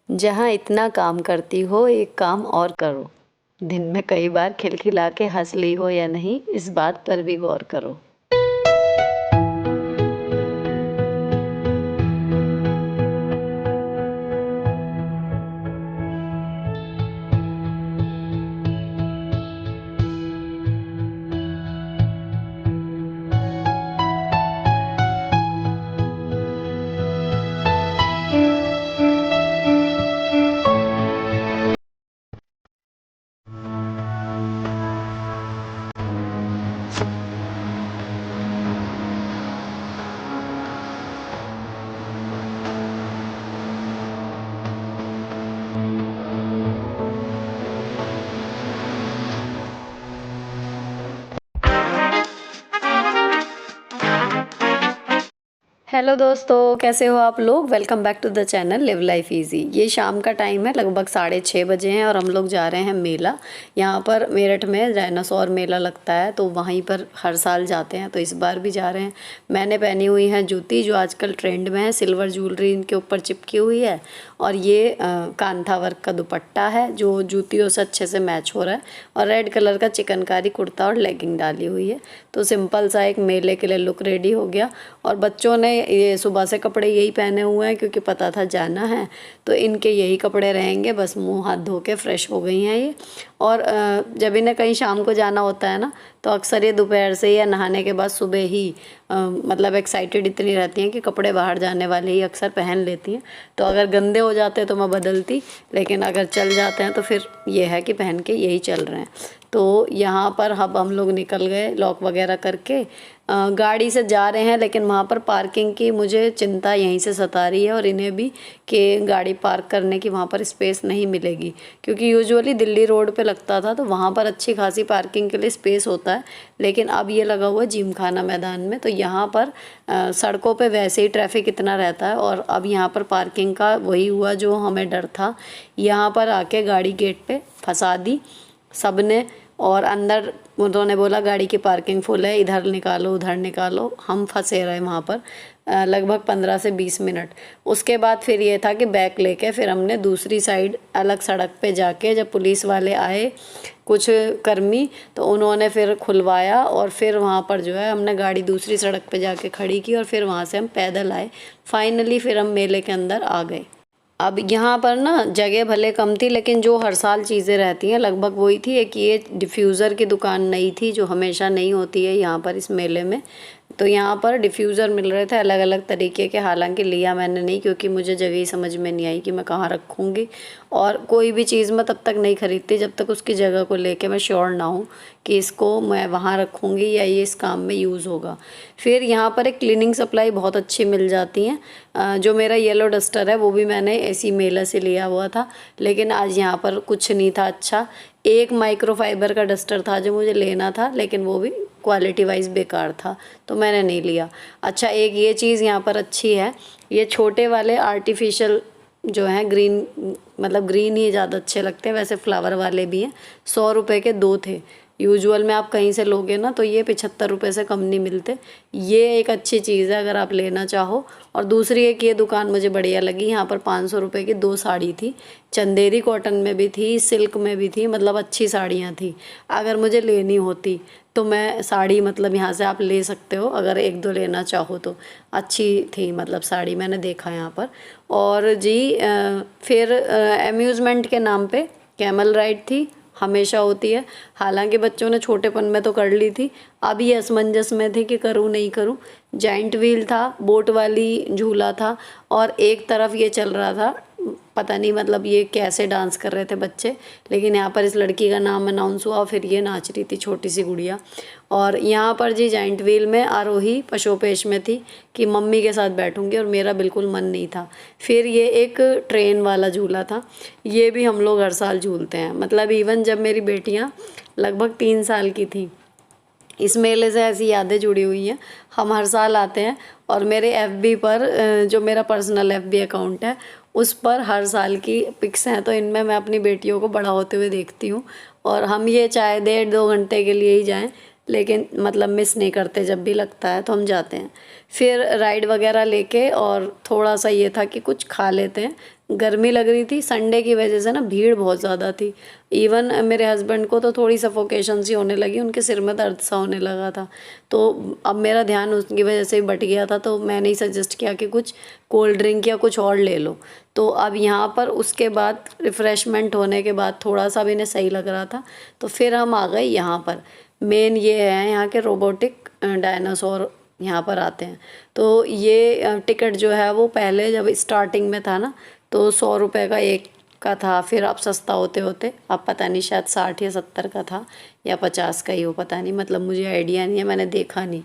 जहाँ इतना काम करती हो एक काम और करो। दिन में कई बार खिलखिला के हंस ली हो या नहीं, इस बात पर भी गौर करो। हेलो दोस्तों, कैसे हो आप लोग। Welcome back to the channel live life easy. ये शाम का टाइम है, लगभग 6:30 बजे हैं और हम लोग जा रहे हैं मेला। यहाँ पर मेरठ में डायनासोर मेला लगता है, तो वहीं पर हर साल जाते हैं, तो इस बार भी जा रहे हैं। मैंने पहनी हुई है जूती जो आजकल ट्रेंड में है, सिल्वर ज्वेलरी इनके ऊपर चिपकी हुई है और ये कांथा वर्क का दुपट्टा है जो जूतियों से अच्छे से मैच हो रहा है, और रेड कलर का चिकनकारी कुर्ता और लेगिंग डाली हुई है। तो सिंपल सा एक मेले के लिए लुक रेडी हो गया। और बच्चों ने ये सुबह से कपड़े यही पहने हुए हैं क्योंकि पता था जाना है, तो इनके यही कपड़े रहेंगे। बस मुंह हाथ धो के फ्रेश हो गई हैं ये। और जब इन्हें कहीं शाम को जाना होता है ना, तो अक्सर ये दोपहर से या नहाने के बाद सुबह ही मतलब एक्साइटेड इतनी रहती हैं कि कपड़े बाहर जाने वाले ही अक्सर पहन लेती हैं। तो अगर गंदे हो जाते हैं तो मैं बदलती, लेकिन अगर चल जाते हैं तो फिर ये है कि पहन के यही चल रहे हैं। तो यहाँ पर अब हम लोग निकल गए लॉक वगैरह करके। गाड़ी से जा रहे हैं, लेकिन वहाँ पर पार्किंग की मुझे चिंता यहीं से सता रही है और इन्हें भी कि गाड़ी पार्क करने की वहाँ पर स्पेस नहीं मिलेगी। क्योंकि यूजुअली दिल्ली रोड पे लगता था तो वहाँ पर अच्छी खासी पार्किंग के लिए स्पेस होता है, लेकिन अब ये लगा हुआ है जिमखाना मैदान में। तो यहाँ पर सड़कों पे वैसे ही ट्रैफिक इतना रहता है, और अब यहाँ पर पार्किंग का वही हुआ जो हमें डर था। यहाँ पर आके गाड़ी गेट पे फंसा दी सब ने, और अंदर उन्होंने बोला गाड़ी की पार्किंग फुल है, इधर निकालो उधर निकालो। हम फंसे रहे वहाँ पर लगभग 15 से 20 मिनट। उसके बाद फिर ये था कि बैक लेके फिर हमने दूसरी साइड अलग सड़क पे जाके, जब पुलिस वाले आए कुछ कर्मी, तो उन्होंने फिर खुलवाया और फिर वहाँ पर जो है हमने गाड़ी दूसरी सड़क पे जाके खड़ी की और फिर वहाँ से हम पैदल आए। फाइनली फिर हम मेले के अंदर आ गए। अब यहाँ पर ना जगह भले कम थी, लेकिन जो हर साल चीज़ें रहती हैं लगभग वही थी। एक ये डिफ्यूज़र की दुकान नई थी जो हमेशा नहीं होती है यहाँ पर इस मेले में। तो यहाँ पर डिफ्यूज़र मिल रहे थे अलग अलग तरीके के। हालांकि लिया मैंने नहीं, क्योंकि मुझे जगह ही समझ में नहीं आई कि मैं कहाँ रखूँगी। और कोई भी चीज़ मैं तब तक नहीं खरीदती जब तक उसकी जगह को लेके मैं श्योर ना हूँ कि इसको मैं वहाँ रखूँगी या ये इस काम में यूज़ होगा। फिर यहाँ पर एक क्लीनिंग सप्लाई बहुत अच्छी मिल जाती हैं। जो मेरा येलो डस्टर है वो भी मैंने इसी मेले से लिया हुआ था, लेकिन आज यहाँ पर कुछ नहीं था अच्छा। एक माइक्रोफाइबर का डस्टर था जो मुझे लेना था, लेकिन वो भी क्वालिटी वाइज बेकार था, तो मैंने नहीं लिया। अच्छा, एक ये चीज़ यहाँ पर अच्छी है, ये छोटे वाले आर्टिफिशियल जो हैं ग्रीन, मतलब ग्रीन ही ज़्यादा अच्छे लगते हैं, वैसे फ्लावर वाले भी हैं। 100 रुपये के 2 थे। यूजुअल में आप कहीं से लोगे ना तो ये 75 रुपये से कम नहीं मिलते। ये एक अच्छी चीज़ है अगर आप लेना चाहो। और दूसरी एक ये दुकान मुझे बढ़िया लगी, यहाँ पर 500 रुपये की 2 साड़ी थी। चंदेरी कॉटन में भी थी, सिल्क में भी थी, मतलब अच्छी साड़ियाँ थी। अगर मुझे लेनी होती तो मैं साड़ी, मतलब यहाँ से आप ले सकते हो अगर 1-2 लेना चाहो तो। अच्छी थी मतलब साड़ी, मैंने देखा यहाँ पर। और जी फिर अम्यूज़मेंट के नाम पे कैमल राइड थी, हमेशा होती है। हालांकि बच्चों ने छोटेपन में तो कर ली थी, अब ये असमंजस में थे कि करूँ नहीं करूँ। जाइंट व्हील था, बोट वाली झूला था, और एक तरफ ये चल रहा था, पता नहीं मतलब ये कैसे डांस कर रहे थे बच्चे, लेकिन यहाँ पर इस लड़की का नाम अनाउंस हुआ, फिर ये नाच रही थी छोटी सी गुड़िया। और यहाँ पर जी जाइंट व्हील में आरोही पशोपेश में थी कि मम्मी के साथ बैठूंगी, और मेरा बिल्कुल मन नहीं था। फिर ये एक ट्रेन वाला झूला था, ये भी हम लोग हर साल झूलते हैं। मतलब इवन जब मेरी बेटियाँ लगभग 3 साल की थी, इस मेले से ऐसी यादें जुड़ी हुई हैं। हम हर साल आते हैं, और मेरे FB पर जो मेरा पर्सनल FB अकाउंट है उस पर हर साल की पिक्स हैं, तो इनमें मैं अपनी बेटियों को बड़ा होते हुए देखती हूँ। और हम ये चाहे 1.5-2 घंटे के लिए ही जाएं, लेकिन मतलब मिस नहीं करते, जब भी लगता है तो हम जाते हैं। फिर राइड वगैरह लेके, और थोड़ा सा ये था कि कुछ खा लेते हैं, गर्मी लग रही थी, संडे की वजह से ना भीड़ बहुत ज़्यादा थी। इवन मेरे हस्बैंड को तो थोड़ी सफोकेशन सी होने लगी, उनके सिर में दर्द सा होने लगा था। तो अब मेरा ध्यान उसकी वजह से बट गया था, तो मैंने ही सजेस्ट किया कि कुछ कोल्ड ड्रिंक या कुछ और ले लो। तो अब यहाँ पर उसके बाद रिफ़्रेशमेंट होने के बाद थोड़ा सा भी इन्हें सही लग रहा था, तो फिर हम आ गए यहाँ पर। मेन ये है यहाँ के रोबोटिक डायनासोर यहाँ पर आते हैं। तो ये टिकट जो है वो पहले जब स्टार्टिंग में था ना, तो 100 रुपये का एक का था, फिर अब सस्ता होते होते अब पता नहीं शायद 60 या 70 का था या 50 का ही हो, पता नहीं, मतलब मुझे आइडिया नहीं है, मैंने देखा नहीं,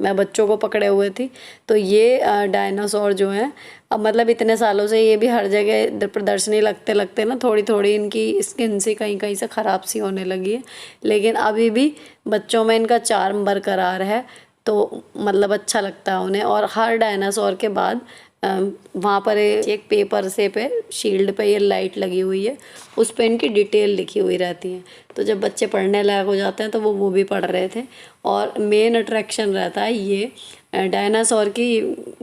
मैं बच्चों को पकड़े हुए थी। तो ये डायनासोर जो हैं, अब मतलब इतने सालों से ये भी हर जगह प्रदर्शनी लगते लगते ना थोड़ी थोड़ी इनकी स्किन सी कहीं कहीं से ख़राब सी होने लगी है, लेकिन अभी भी बच्चों में इनका चार्म बरकरार है। तो मतलब अच्छा लगता है उन्हें। और हर डायनासोर के बाद वहाँ पर एक पेपर से पे शील्ड पे ये लाइट लगी हुई है, उस पे इनकी डिटेल लिखी हुई रहती है। तो जब बच्चे पढ़ने लायक हो जाते हैं तो वो भी पढ़ रहे थे। और मेन अट्रैक्शन रहता है ये डायनासोर की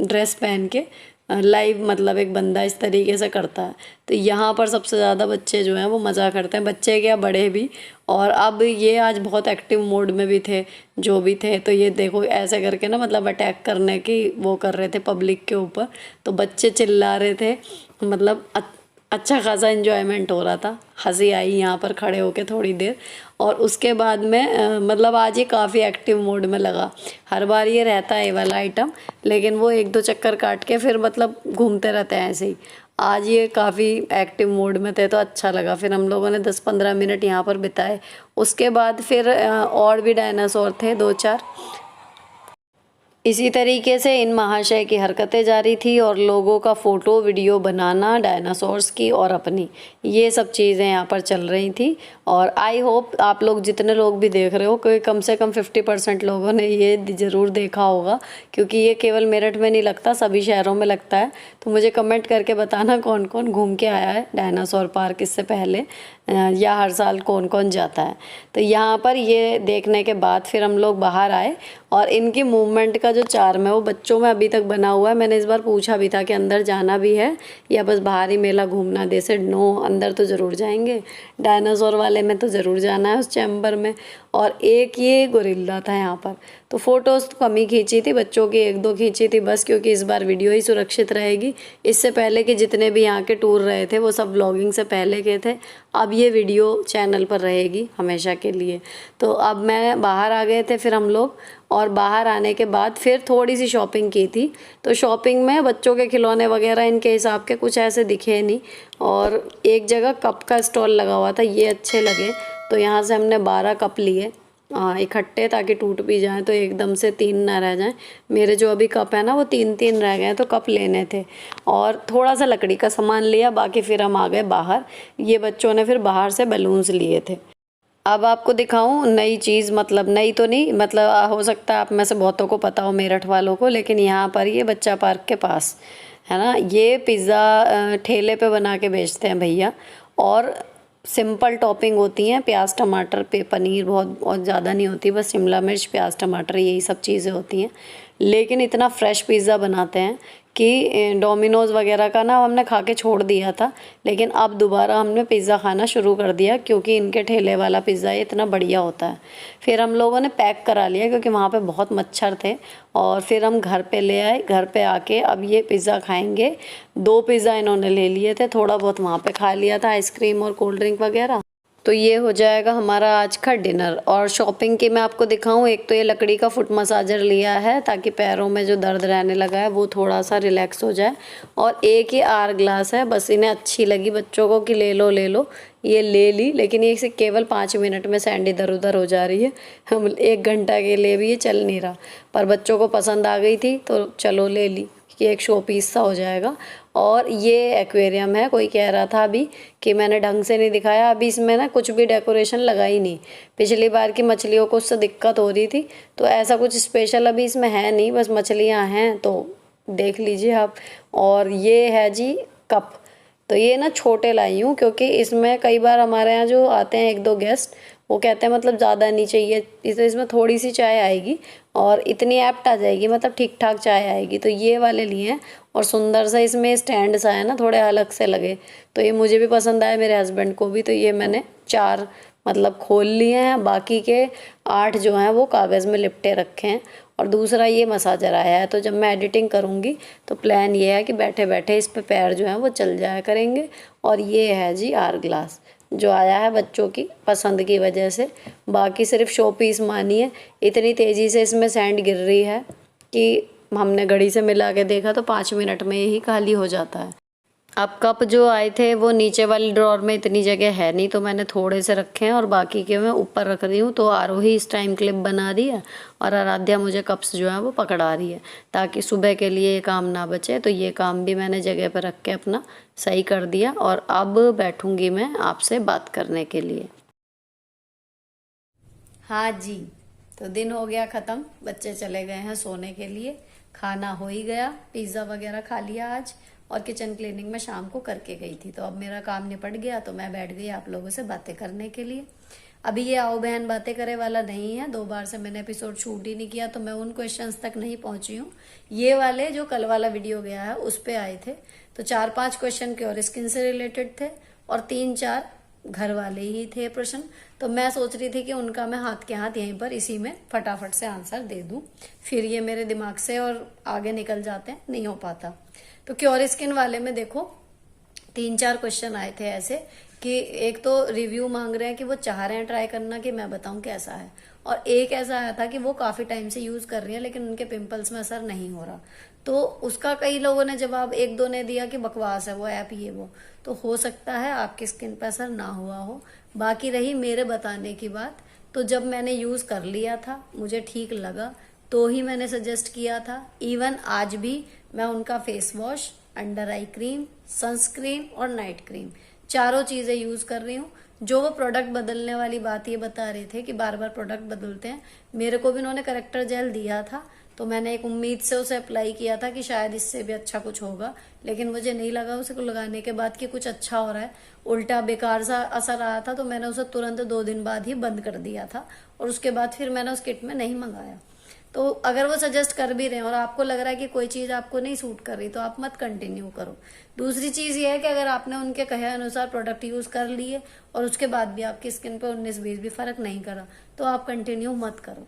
ड्रेस पहन के लाइव, मतलब एक बंदा इस तरीके से करता है। तो यहाँ पर सबसे ज़्यादा बच्चे जो हैं वो मज़ा करते हैं, बच्चे क्या बड़े भी। और अब ये आज बहुत एक्टिव मोड में भी थे, जो भी थे। तो ये देखो ऐसे करके ना मतलब अटैक करने की वो कर रहे थे पब्लिक के ऊपर। तो बच्चे चिल्ला रहे थे, मतलब अच्छा खासा इन्जॉयमेंट हो रहा था, हंसी आई यहाँ पर खड़े होके थोड़ी देर। और उसके बाद में मतलब आज ये काफ़ी एक्टिव मोड में लगा। हर बार ये रहता है ये वाला आइटम, लेकिन वो एक दो चक्कर काट के फिर मतलब घूमते रहते हैं ऐसे ही। आज ये काफ़ी एक्टिव मोड में थे तो अच्छा लगा। फिर हम लोगों ने 10-15 मिनट यहाँ पर बिताए। उसके बाद फिर और भी डायनासोर थे 2-4। इसी तरीके से इन महाशय की हरकतें जारी थी और लोगों का फ़ोटो वीडियो बनाना डायनासोर्स की और अपनी, ये सब चीज़ें यहाँ पर चल रही थी। और आई होप आप लोग जितने लोग भी देख रहे हो, कोई कम से कम 50% लोगों ने ये ज़रूर देखा होगा, क्योंकि ये केवल मेरठ में नहीं लगता, सभी शहरों में लगता है। तो मुझे कमेंट करके बताना कौन कौन घूम के आया है डायनासोर पार्क इससे पहले, या हर साल कौन कौन जाता है। तो यहाँ पर ये देखने के बाद फिर हम लोग बाहर आए। और इनकी मूवमेंट का जो चार्म है वो बच्चों में अभी तक बना हुआ है। मैंने इस बार पूछा भी था कि अंदर जाना भी है या बस बाहर ही मेला घूमना। दे सेड नो, अंदर तो ज़रूर जाएंगे, डायनासोर वाले में तो ज़रूर जाना है उस चैम्बर में। और एक ये गोरिल्ला था यहाँ पर। तो फ़ोटोज़ तो कम ही खींची थी, बच्चों की 1-2 खींची थी बस, क्योंकि इस बार वीडियो ही सुरक्षित रहेगी। इससे पहले के जितने भी यहाँ के टूर रहे थे वो सब व्लॉगिंग से पहले के थे, अब ये वीडियो चैनल पर रहेगी हमेशा के लिए। तो अब मैं बाहर आ गए थे फिर हम लोग, और बाहर आने के बाद फिर थोड़ी सी शॉपिंग की थी। तो शॉपिंग में बच्चों के खिलौने वगैरह इनके हिसाब के कुछ ऐसे दिखे नहीं। और एक जगह कप का स्टॉल लगा हुआ था, ये अच्छे लगे, तो यहाँ से हमने 12 कप लिए इकट्ठे, ताकि टूट भी जाएं तो एकदम से 3 ना रह जाएं। मेरे जो अभी कप है ना वो 3-3 रह गए, तो कप लेने थे। और थोड़ा सा लकड़ी का सामान लिया, बाकी फिर हम आ गए बाहर। ये बच्चों ने फिर बाहर से बलून्स लिए थे। अब आपको दिखाऊं नई चीज़, मतलब नई तो नहीं, मतलब हो सकता है आप में से बहुतों को पता हो, मेरठ वालों को, लेकिन यहाँ पर ये बच्चा पार्क के पास है ना, ये पिज़्ज़ा ठेले पे बना के बेचते हैं भैया। और सिंपल टॉपिंग होती हैं, प्याज टमाटर पे पनीर, बहुत ज़्यादा नहीं होती, बस शिमला मिर्च प्याज टमाटर यही सब चीज़ें होती हैं। लेकिन इतना फ्रेश पिज़्ज़ा बनाते हैं कि डोमिनोज़ वगैरह का ना हमने खा के छोड़ दिया था, लेकिन अब दोबारा हमने पिज़्ज़ा खाना शुरू कर दिया, क्योंकि इनके ठेले वाला पिज़्ज़ा इतना बढ़िया होता है। फिर हम लोगों ने पैक करा लिया, क्योंकि वहाँ पे बहुत मच्छर थे। और फिर हम घर पे ले आए, घर पे आके अब ये पिज़्ज़ा खाएंगे। 2 पिज़्ज़ा इन्होंने ले लिए थे, थोड़ा बहुत वहाँ पे खा लिया था, आइसक्रीम और कोल्ड ड्रिंक वगैरह। तो ये हो जाएगा हमारा आज का डिनर। और शॉपिंग की मैं आपको दिखाऊं, एक तो ये लकड़ी का फुट मसाजर लिया है, ताकि पैरों में जो दर्द रहने लगा है वो थोड़ा सा रिलैक्स हो जाए। और एक ये आर ग्लास है, बस इन्हें अच्छी लगी बच्चों को कि ले लो ले लो, ये ले ली। लेकिन ये से केवल 5 मिनट में सैंड इधर उधर हो जा रही है, हम 1 घंटा के लिए भी ये चल नहीं रहा। पर बच्चों को पसंद आ गई थी तो चलो ले ली, कि एक शो पीस सा हो जाएगा। और ये एक्वेरियम है, कोई कह रहा था अभी कि मैंने ढंग से नहीं दिखाया, अभी इसमें ना कुछ भी डेकोरेशन लगाई नहीं। पिछली बार की मछलियों को उससे दिक्कत हो रही थी, तो ऐसा कुछ स्पेशल अभी इसमें है नहीं, बस मछलियाँ हैं, तो देख लीजिए आप। और ये है जी कप, तो ये ना छोटे लाई हूँ, क्योंकि इसमें कई बार हमारे यहाँ जो आते हैं 1-2 गेस्ट, वो कहते हैं मतलब ज़्यादा नहीं चाहिए, इसमें थोड़ी सी चाय आएगी और इतनी एप्ट आ जाएगी, मतलब ठीक ठाक चाय आएगी। तो ये वाले लिए हैं और सुंदर सा इसमें स्टैंड सा है ना, थोड़े अलग से लगे, तो ये मुझे भी पसंद आया, मेरे हस्बैंड को भी। तो ये मैंने 4 मतलब खोल लिए हैं, बाकी के 8 जो हैं वो कागज़ में लिपटे रखे हैं। और दूसरा ये मसाजर आया है, तो जब मैं एडिटिंग करूँगी तो प्लान ये है कि बैठे बैठे इस पे पैर जो हैं वो चल जाया करेंगे। और ये है जी आर ग्लास, जो आया है बच्चों की पसंद की वजह से, बाकी सिर्फ शो पीस मानिए। इतनी तेज़ी से इसमें सैंड गिर रही है कि हमने घड़ी से मिला के देखा तो 5 मिनट में ही खाली हो जाता है। अब कप जो आए थे वो नीचे वाली ड्रॉर में इतनी जगह है नहीं, तो मैंने थोड़े से रखे हैं और बाकी के मैं ऊपर रख रही हूँ। तो आरोही इस टाइम क्लिप बना रही है और आराध्या मुझे कप्स जो है वो पकड़ा रही है, ताकि सुबह के लिए ये काम ना बचे। तो ये काम भी मैंने जगह पर रख के अपना सही कर दिया और अब बैठूंगी मैं आपसे बात करने के लिए। हाँ जी, तो दिन हो गया ख़त्म, बच्चे चले गए हैं सोने के लिए, खाना हो ही गया, पिज़्ज़ा वगैरह खा लिया आज, और किचन क्लीनिंग में शाम को करके गई थी। तो अब मेरा काम निपट गया, तो मैं बैठ गई आप लोगों से बातें करने के लिए। अभी ये आओ बहन बातें करे वाला नहीं है, 2 बार से मैंने एपिसोड शूट ही नहीं किया, तो मैं उन क्वेश्चंस तक नहीं पहुंची हूँ। ये वाले जो कल वाला वीडियो गया है उस पे आए थे, तो 4-5 क्वेश्चन क्योर स्किन से रिलेटेड थे और 3-4 घर वाले ही थे प्रश्न। तो मैं सोच रही थी कि उनका मैं हाथ के हाथ यहीं पर इसी में फटाफट से आंसर दे दूं, फिर ये मेरे दिमाग से और आगे निकल जाते हैं, नहीं हो पाता। तो क्योर स्किन वाले में देखो 3-4 क्वेश्चन आए थे ऐसे कि एक तो रिव्यू मांग रहे हैं कि वो चाह रहे हैं ट्राई करना कि मैं बताऊं कैसा है, और एक ऐसा आया था कि वो काफी टाइम से यूज कर रही है लेकिन उनके पिंपल्स में असर नहीं हो रहा। तो उसका कई लोगों ने जवाब, 1-2 ने दिया कि बकवास है वो ऐप ये वो। तो हो सकता है आपकी स्किन पर असर ना हुआ हो। बाकी रही मेरे बताने की बात, तो जब मैंने यूज कर लिया था मुझे ठीक लगा तो ही मैंने सजेस्ट किया था। इवन आज भी मैं उनका face wash, under eye cream, sunscreen और नाइट क्रीम, चारों चीजें यूज कर रही हूँ। जो वो प्रोडक्ट बदलने वाली बात ये बता रहे थे कि बार बार प्रोडक्ट बदलते हैं, मेरे को भी उन्होंने करेक्टर जेल दिया था, तो मैंने एक उम्मीद से उसे अप्लाई किया था कि शायद इससे भी अच्छा कुछ होगा, लेकिन मुझे नहीं लगा उसे लगाने के बाद कि कुछ अच्छा हो रहा है, उल्टा बेकार सा असर आया था। तो मैंने उसे तुरंत 2 दिन बाद ही बंद कर दिया था और उसके बाद फिर मैंने उस किट में नहीं मंगाया। तो अगर वो सजेस्ट कर भी रहे हैं और आपको लग रहा है कि कोई चीज आपको नहीं सूट कर रही, तो आप मत कंटिन्यू करो। दूसरी चीज ये है कि अगर आपने उनके कहे अनुसार प्रोडक्ट यूज कर लिए और उसके बाद भी आपकी स्किन पे 19-20 भी फर्क नहीं करा, तो आप कंटिन्यू मत करो।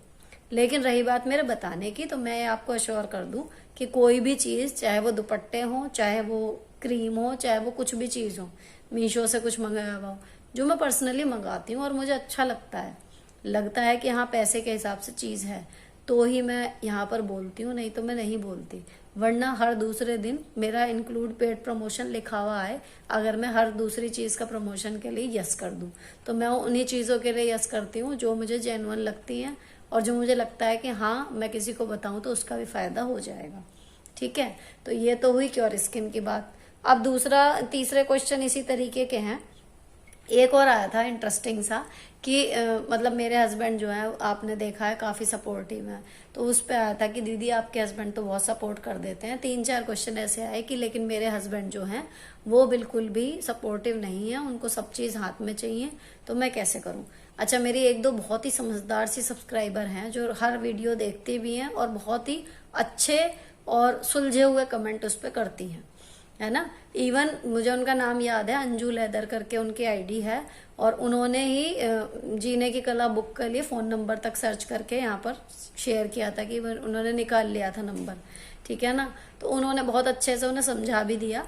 लेकिन रही बात मेरे बताने की, तो मैं आपको अश्योर कर दूं कि कोई भी चीज, चाहे वो दुपट्टे हो, चाहे वो क्रीम हो, चाहे वो कुछ भी चीज हो, मीशो से कुछ मंगाया हुआ हो, जो मैं पर्सनली मंगाती हूँ और मुझे अच्छा लगता है कि हाँ पैसे के हिसाब से चीज है, तो ही मैं यहाँ पर बोलती हूँ, नहीं तो मैं नहीं बोलती। वरना हर दूसरे दिन मेरा इंक्लूड पेड प्रमोशन लिखा हुआ है, अगर मैं हर दूसरी चीज का प्रमोशन के लिए यस कर दूं, तो मैं उन्हीं चीजों के लिए यस करती हूँ जो मुझे जेन्युइन लगती हैं और जो मुझे लगता है कि हाँ मैं किसी को बताऊं तो उसका भी फायदा हो जाएगा। ठीक है, तो ये तो हुई क्योर स्किन की बात। अब तीसरे क्वेश्चन इसी तरीके के हैं। एक और आया था इंटरेस्टिंग सा कि मतलब मेरे हस्बैंड जो है आपने देखा है काफी सपोर्टिव है, तो उस पे आया था कि दीदी आपके हस्बैंड तो बहुत सपोर्ट कर देते हैं। 3-4 क्वेश्चन ऐसे आए कि लेकिन मेरे हस्बैंड जो हैं वो बिल्कुल भी सपोर्टिव नहीं है, उनको सब चीज हाथ में चाहिए, तो मैं कैसे करूं। अच्छा, मेरी 1-2 बहुत ही समझदार सी सब्सक्राइबर हैं जो हर वीडियो देखती भी हैं और बहुत ही अच्छे और सुलझे हुए कमेंट उस पर करती हैं, है ना। इवन मुझे उनका नाम याद है, अंजू लेदर करके उनकी आईडी है, और उन्होंने ही जीने की कला बुक के लिए फोन नंबर तक सर्च करके यहाँ पर शेयर किया था कि उन्होंने निकाल लिया था नंबर, ठीक है ना। तो उन्होंने बहुत अच्छे से उन्हें समझा भी दिया,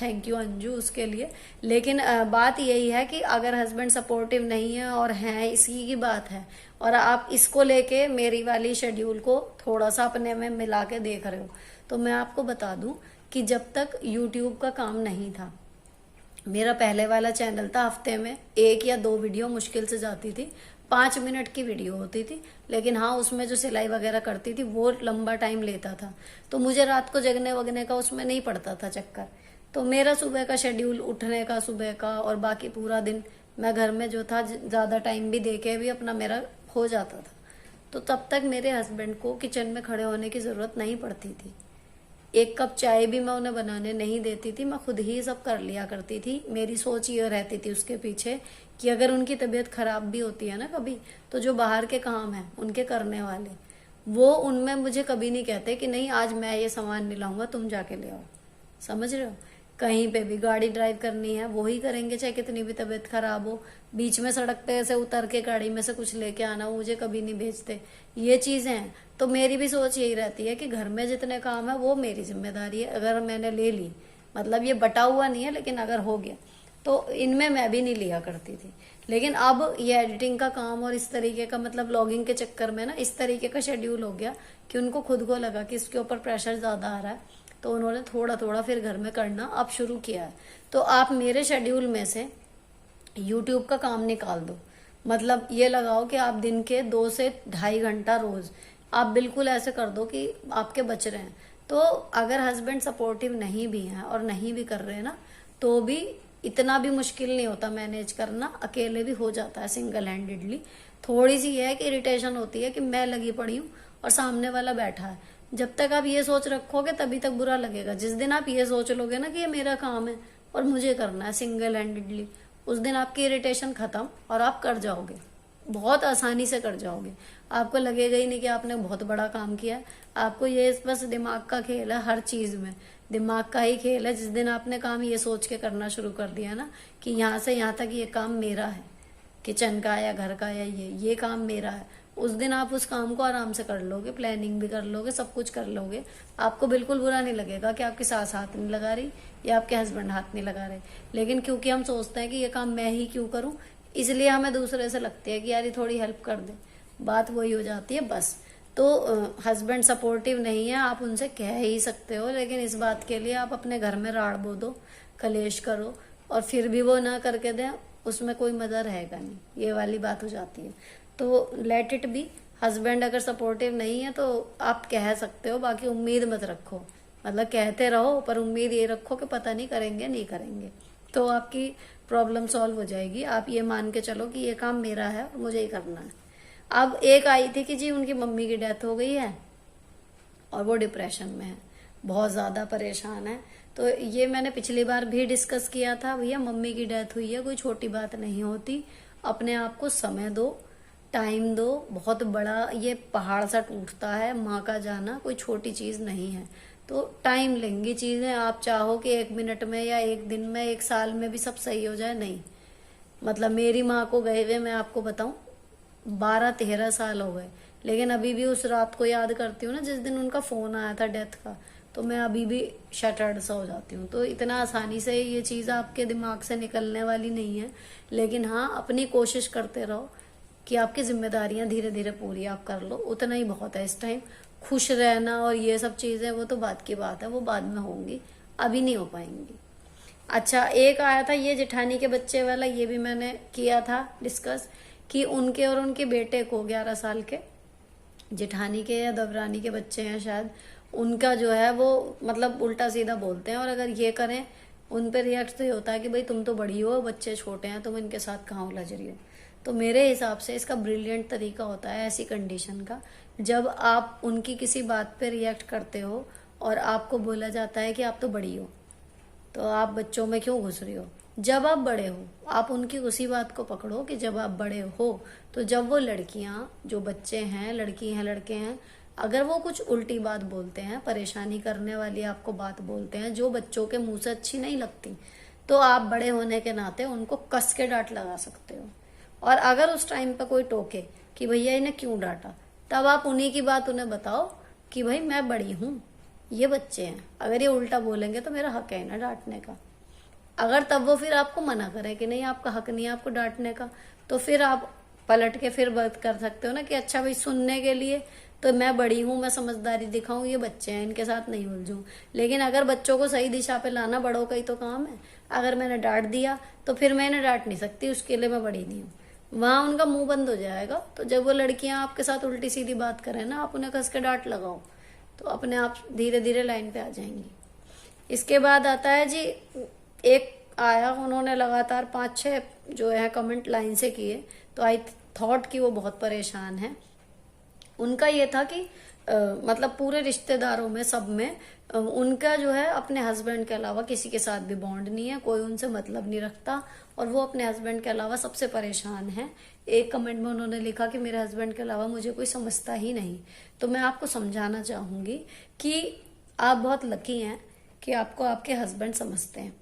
थैंक यू अंजू उसके लिए। लेकिन बात यही है कि अगर हस्बैंड सपोर्टिव नहीं है और हैं, इसी की बात है, और आप इसको लेके मेरी वाली शेड्यूल को थोड़ा सा अपने में मिला के देख रहे हो, तो मैं आपको बता दूं कि जब तक YouTube का काम नहीं था, मेरा पहले वाला चैनल था, हफ्ते में 1 या 2 वीडियो मुश्किल से जाती थी, 5 मिनट की वीडियो होती थी, लेकिन हाँ उसमें जो सिलाई वगैरह करती थी वो लंबा टाइम लेता था, तो मुझे रात को जगने वगने का उसमें नहीं पड़ता था चक्कर। तो मेरा सुबह का शेड्यूल, उठने का सुबह का, और बाकी पूरा दिन मैं घर में जो था ज्यादा टाइम भी देके भी अपना मेरा हो जाता था, तो तब तक मेरे हस्बैंड को किचन में खड़े होने की जरूरत नहीं पड़ती थी। 1 कप चाय भी मैं उन्हें बनाने नहीं देती थी, मैं खुद ही सब कर लिया करती थी। मेरी सोच ये रहती थी उसके पीछे कि अगर उनकी तबीयत खराब भी होती है ना कभी, तो जो बाहर के काम है उनके करने वाले, वो उनमें मुझे कभी नहीं कहते कि नहीं आज मैं ये सामान नहीं लाऊंगा, तुम जाके ले आओ। समझ रहे हो? कहीं पे भी गाड़ी ड्राइव करनी है वो ही करेंगे, चाहे कितनी भी तबीयत खराब हो। बीच में सड़क पे ऐसे उतर के गाड़ी में से कुछ लेके आना, वो मुझे कभी नहीं भेजते। ये चीजें हैं। तो मेरी भी सोच यही रहती है कि घर में जितने काम है वो मेरी जिम्मेदारी है। अगर मैंने ले ली, मतलब ये बटा हुआ नहीं है, लेकिन अगर हो गया तो इनमें मैं भी नहीं लिया करती थी। लेकिन अब ये एडिटिंग का काम और इस तरीके का, मतलब लॉगिंग के चक्कर में ना इस तरीके का शेड्यूल हो गया कि उनको खुद को लगा कि इसके ऊपर प्रेशर ज्यादा आ रहा है, तो उन्होंने थोड़ा थोड़ा फिर घर में करना अब शुरू किया है। तो आप मेरे शेड्यूल में से यूट्यूब का काम निकाल दो। मतलब ये लगाओ कि आप दिन के 2 से ढाई घंटा रोज आप बिल्कुल ऐसे कर दो कि आपके बच रहे हैं। तो अगर हस्बैंड सपोर्टिव नहीं भी है और नहीं भी कर रहे हैं ना, तो भी इतना भी मुश्किल नहीं होता मैनेज करना, अकेले भी हो जाता है सिंगल हैंडेडली। थोड़ी सी है कि इरिटेशन होती है कि मैं लगी पड़ी हूँ और सामने वाला बैठा है। जब तक आप ये सोच रखोगे तभी तक बुरा लगेगा। जिस दिन आप ये सोच लोगे ना कि ये मेरा काम है और मुझे करना है सिंगल हैंडेडली, उस दिन आपकी इरिटेशन खत्म और आप कर जाओगे, बहुत आसानी से कर जाओगे। आपको लगेगा ही नहीं कि आपने बहुत बड़ा काम किया है। आपको ये बस दिमाग का खेल है, हर चीज में दिमाग का ही खेल है। जिस दिन आपने काम ये सोच के करना शुरू कर दिया ना कि यहाँ से यहाँ तक ये काम मेरा है, किचन का या घर का या ये काम मेरा है, उस दिन आप उस काम को आराम से कर लोगे, प्लानिंग भी कर लोगे, सब कुछ कर लोगे। आपको बिल्कुल बुरा नहीं लगेगा कि आपकी सास हाथ नहीं लगा रही या आपके हस्बैंड हाथ नहीं लगा रहे। लेकिन क्योंकि हम सोचते हैं कि ये काम मैं ही क्यों करूं, इसलिए हमें दूसरे से लगती है कि यार ये थोड़ी हेल्प कर दे, बात वही हो जाती है बस। तो हस्बैंड सपोर्टिव नहीं है, आप उनसे कह ही सकते हो, लेकिन इस बात के लिए आप अपने घर में राड़ बो दो, कलेश करो और फिर भी वो ना करके दें, उसमें कोई मजा रहेगा नहीं। ये वाली बात हो जाती है। तो लेट इट बी। हस्बैंड अगर सपोर्टिव नहीं है तो आप कह सकते हो, बाकी उम्मीद मत रखो। मतलब कहते रहो पर उम्मीद ये रखो कि पता नहीं करेंगे नहीं करेंगे, तो आपकी प्रॉब्लम सॉल्व हो जाएगी। आप ये मान के चलो कि ये काम मेरा है और मुझे ही करना है। अब एक आई थी कि जी उनकी मम्मी की डेथ हो गई है और वो डिप्रेशन में है, बहुत ज्यादा परेशान है। तो ये मैंने पिछली बार भी डिस्कस किया था, भैया मम्मी की डेथ हुई है, कोई छोटी बात नहीं होती। अपने आप को समय दो, टाइम दो। बहुत बड़ा ये पहाड़ सा टूटता है, माँ का जाना कोई छोटी चीज नहीं है। तो टाइम लेंगी चीजें। आप चाहो कि 1 मिनट में या 1 दिन में 1 साल में भी सब सही हो जाए, नहीं। मतलब मेरी माँ को गए हुए मैं आपको बताऊं 12-13 साल हो गए, लेकिन अभी भी उस रात को याद करती हूँ ना जिस दिन उनका फोन आया था डेथ का, तो मैं अभी भी शटर्ड सा हो जाती हूँ। तो इतना आसानी से ये चीज आपके दिमाग से निकलने वाली नहीं है। लेकिन हाँ, अपनी कोशिश करते रहो कि आपकी जिम्मेदारियां धीरे धीरे पूरी आप कर लो, उतना ही बहुत है इस टाइम। खुश रहना और ये सब चीजें वो तो बात की बात है, वो बाद में होंगी, अभी नहीं हो पाएंगी। अच्छा, एक आया था ये जेठानी के बच्चे वाला, ये भी मैंने किया था डिस्कस कि उनके और उनके बेटे को 11 साल के, जेठानी के या दबरानी के बच्चे हैं शायद, उनका जो है वो मतलब उल्टा सीधा बोलते हैं। और अगर ये करें उन पर रिएक्ट तो ये होता है कि भाई तुम तो बड़ी हो, बच्चे छोटे हैं, तुम इनके साथ कहाँ उलझ रही हो। तो मेरे हिसाब से इसका ब्रिलियंट तरीका होता है ऐसी कंडीशन का, जब आप उनकी किसी बात पे रिएक्ट करते हो और आपको बोला जाता है कि आप तो बड़ी हो, तो आप बच्चों में क्यों घुस रही हो। जब आप बड़े हो आप उनकी उसी बात को पकड़ो कि जब आप बड़े हो, तो जब वो लड़कियां, जो बच्चे हैं, लड़की हैं लड़के हैं, अगर वो कुछ उल्टी बात बोलते हैं, परेशानी करने वाली आपको बात बोलते हैं जो बच्चों के मुंह से अच्छी नहीं लगती, तो आप बड़े होने के नाते उनको कस के डांट लगा सकते हो। और अगर उस टाइम पे कोई टोके कि भैया इन्हें क्यों डांटा, तब आप उन्हीं की बात उन्हें बताओ कि भाई मैं बड़ी हूं, ये बच्चे हैं, अगर ये उल्टा बोलेंगे तो मेरा हक है ना डांटने का। अगर तब वो फिर आपको मना करे कि नहीं आपका हक नहीं है आपको डांटने का, तो फिर आप पलट के फिर बात कर सकते हो ना कि अच्छा भाई सुनने के लिए तो मैं बड़ी हूं, मैं समझदारी दिखाऊं, ये बच्चे हैं इनके साथ नहीं उलझूं। लेकिन अगर बच्चों को सही दिशा पे लाना बड़ों का ही तो काम है। अगर मैंने डांट दिया तो फिर मैं इन्हें डांट नहीं सकती, उसके लिए मैं बड़ी नहीं हूँ, वहां उनका मुंह बंद हो जाएगा। तो जब वो लड़कियां आपके साथ उल्टी सीधी बात करें ना, आप उन्हें कस के डांट लगाओ, तो अपने आप धीरे धीरे लाइन पे आ जाएंगी। इसके बाद आता है जी, एक आया, उन्होंने लगातार 5-6 जो है कमेंट लाइन से किए, तो आई थॉट कि वो बहुत परेशान है। उनका ये था कि मतलब पूरे रिश्तेदारों में, सब में उनका जो है अपने हस्बैंड के अलावा किसी के साथ भी बॉन्ड नहीं है, कोई उनसे मतलब नहीं रखता और वो अपने हस्बैंड के अलावा सबसे परेशान है। एक कमेंट में उन्होंने लिखा कि मेरे हस्बैंड के अलावा मुझे कोई समझता ही नहीं। तो मैं आपको समझाना चाहूंगी कि आप बहुत लकी हैं कि आपको आपके हस्बैंड समझते हैं।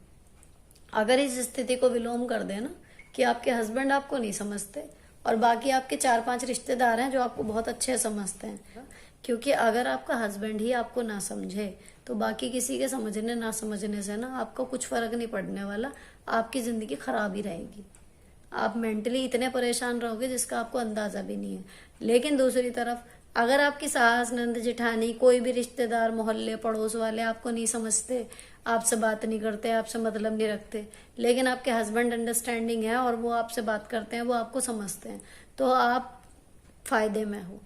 अगर इस स्थिति को विलोम कर देना कि आपके हस्बैंड आपको नहीं समझते और बाकी आपके 4-5 रिश्तेदार हैं जो आपको बहुत अच्छे समझते हैं, क्योंकि अगर आपका हस्बैंड ही आपको ना समझे तो बाकी किसी के समझने ना समझने से ना आपको कुछ फर्क नहीं पड़ने वाला, आपकी जिंदगी खराब ही रहेगी। आप मेंटली इतने परेशान रहोगे जिसका आपको अंदाजा भी नहीं है। लेकिन दूसरी तरफ अगर आपकी सास, नंद, जेठानी, कोई भी रिश्तेदार, मोहल्ले, पड़ोस वाले आपको नहीं समझते, आपसे बात नहीं करते, आपसे मतलब नहीं रखते, लेकिन आपके हस्बैंड अंडरस्टैंडिंग है और वो आपसे बात करते हैं, वो आपको समझते हैं, तो आप फायदे में हो।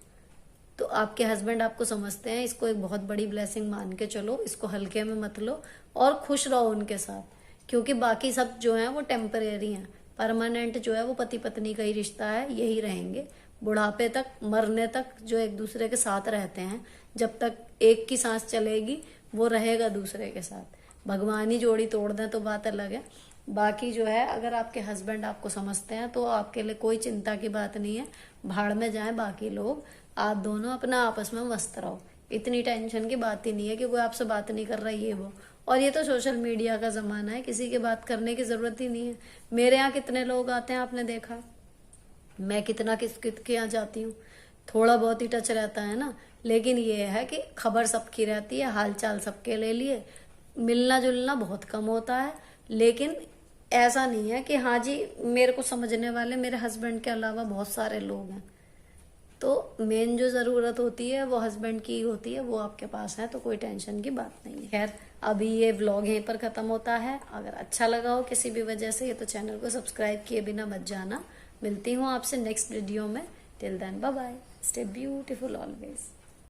तो आपके हस्बैंड आपको समझते हैं, इसको एक बहुत बड़ी ब्लेसिंग मान के चलो, इसको हल्के में मत लो और खुश रहो उनके साथ, क्योंकि बाकी सब जो है वो टेम्परेरी हैं। परमानेंट जो है वो पति पत्नी का ही रिश्ता है, यही रहेंगे बुढ़ापे तक, मरने तक जो एक दूसरे के साथ रहते हैं। जब तक एक की सांस चलेगी वो रहेगा दूसरे के साथ। भगवान ही जोड़ी तोड़ दें तो बात अलग है। बाकी जो है अगर आपके हस्बैंड आपको समझते हैं तो आपके लिए कोई चिंता की बात नहीं है। भाड़ में जाएं बाकी लोग, आप दोनों अपना आपस में मस्त रहो। इतनी टेंशन की बात ही नहीं है कि कोई आपसे बात नहीं कर रहा, ये वो। और ये तो सोशल मीडिया का जमाना है, किसी की बात करने की जरूरत ही नहीं है। मेरे यहाँ कितने लोग आते हैं आपने देखा, मैं कितना किसके यहाँ जाती हूँ, थोड़ा बहुत ही टच रहता है ना। लेकिन ये है कि खबर सबकी रहती है, हालचाल सबके ले लिए, मिलना जुलना बहुत कम होता है। लेकिन ऐसा नहीं है कि हाँ जी मेरे को समझने वाले मेरे हस्बैंड के अलावा बहुत सारे लोग हैं। तो मेन जो जरूरत होती है वो हस्बैंड की होती है, वो आपके पास है तो कोई टेंशन की बात नहीं है। खैर अभी ये व्लॉग यहीं पर खत्म होता है। अगर अच्छा लगा हो किसी भी वजह से तो चैनल को सब्सक्राइब किए बिना मत जाना। मिलती हूँ आपसे नेक्स्ट वीडियो में। Till then bye bye, stay beautiful always.